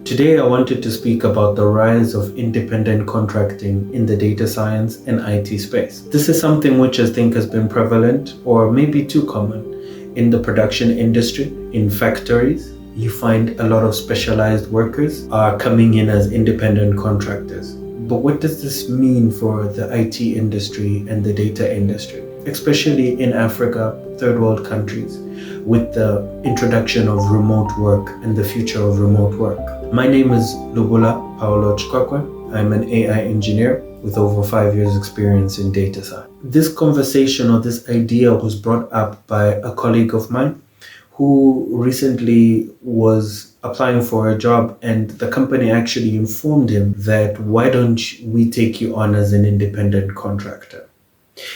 Today, I wanted to speak about the rise of independent contracting in the data science and IT space. This is something which I think has been prevalent, or maybe too common, in the production industry, in factories. You find a lot of specialized workers are coming in as independent contractors. But what does this mean for the IT industry and the data industry, especially in Africa, third world countries, with the introduction of remote work and the future of remote work? My name is Lubula Paul Chikwekwe. I'm an AI engineer with over 5 years experience in data science. This conversation or this idea was brought up by a colleague of mine who recently was applying for a job, and the company actually informed him that, why don't we take you on as an independent contractor?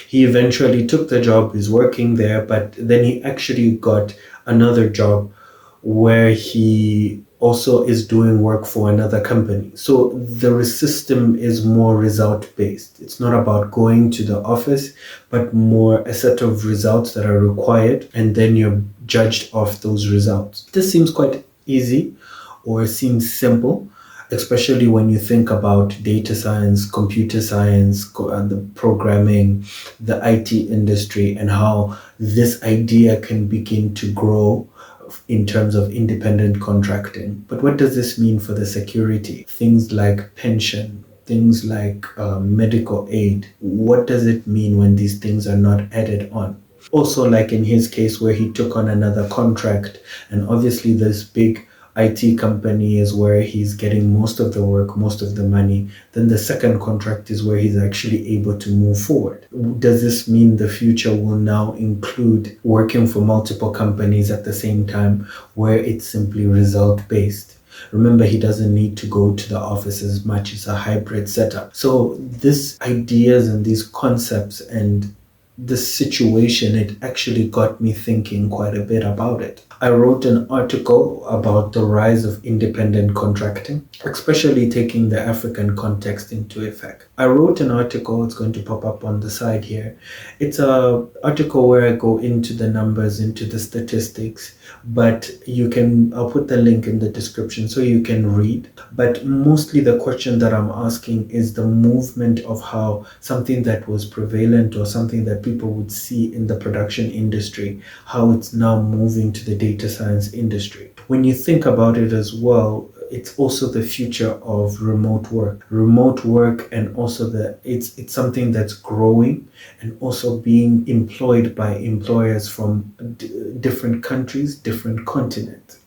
He eventually took the job, is working there, but then he actually got another job where he also is doing work for another company. So the system is more result based. It's not about going to the office, but more a set of results that are required, and then you're judged off those results. This seems quite easy, or seems simple, especially when you think about data science, computer science, and the programming, the IT industry, and how this idea can begin to grow in terms of independent contracting. But what does this mean for the security? Things like pension, things like medical aid. What does it mean when these things are not added on? Also, like in his case where he took on another contract, and obviously this big IT company is where he's getting most of the work, most of the money. Then the second contract is where he's actually able to move forward. Does this mean the future will now include working for multiple companies at the same time, where it's simply result based? Remember, he doesn't need to go to the office as much. It's a hybrid setup. So these ideas and these concepts and this situation, it actually got me thinking quite a bit about it. I wrote an article about the rise of independent contracting, especially taking the African context into effect. I wrote an article, it's going to pop up on the side here. It's an article where I go into the numbers, into the statistics, but I'll put the link in the description so you can read. But mostly the question that I'm asking is the movement of how something that was prevalent or something that people would see in the production industry, how it's now moving to the data science industry. When you think about it as well, it's also the future of remote work, and also it's something that's growing and also being employed by employers from different countries, different continents.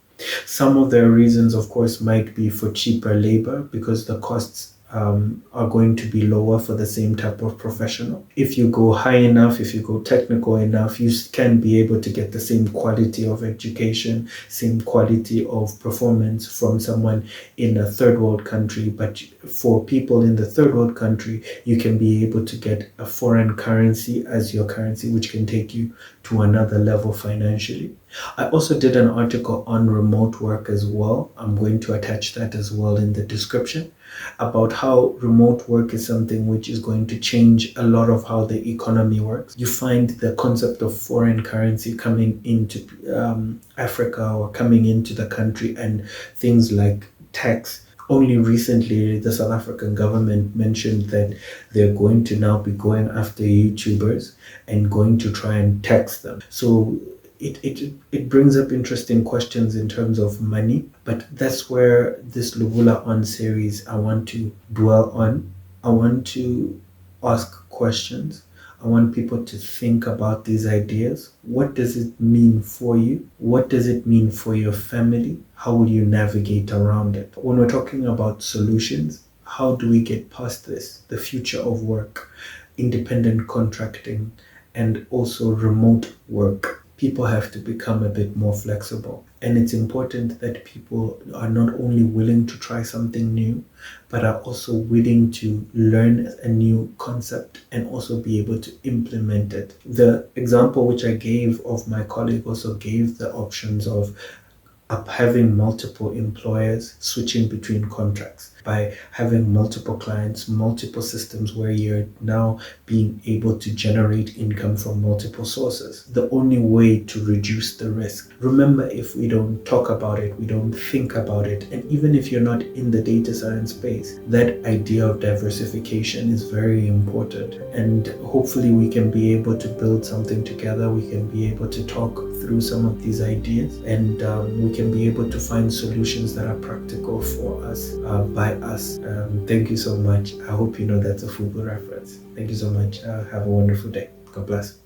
Some of their reasons, of course, might be for cheaper labor, because the costs are going to be lower for the same type of professional. If you go high enough, if you go technical enough, you can be able to get the same quality of education, same quality of performance from someone in a third world country. But for people in the third world country, you can be able to get a foreign currency as your currency, which can take you to another level financially. I also did an article on remote work as well. I'm going to attach that as well in the description, about how remote work is something which is going to change a lot of how the economy works. You find the concept of foreign currency coming into Africa, or coming into the country, and things like tax. Only recently, the South African government mentioned that they're going to now be going after YouTubers and going to try and tax them. So it brings up interesting questions in terms of money, but that's where this Lubula On series, I want to dwell on. I want to ask questions. I want people to think about these ideas. What does it mean for you? What does it mean for your family? How will you navigate around it? When we're talking about solutions, how do we get past this? The future of work, independent contracting, and also remote work. People have to become a bit more flexible. And it's important that people are not only willing to try something new, but are also willing to learn a new concept and also be able to implement it. The example which I gave of my colleague also gave the options of having multiple employers, switching between contracts. by having multiple clients, multiple systems where you're now being able to generate income from multiple sources. The only way to reduce the risk. Remember, if we don't talk about it, we don't think about it, and even if you're not in the data science space, that idea of diversification is very important. And hopefully we can be able to build something together. We can be able to talk through some of these ideas, and we can be able to find solutions that are practical for us, by us. Thank you so much. I hope you know that's a Fubu reference. Thank you so much. Have a wonderful day. God bless.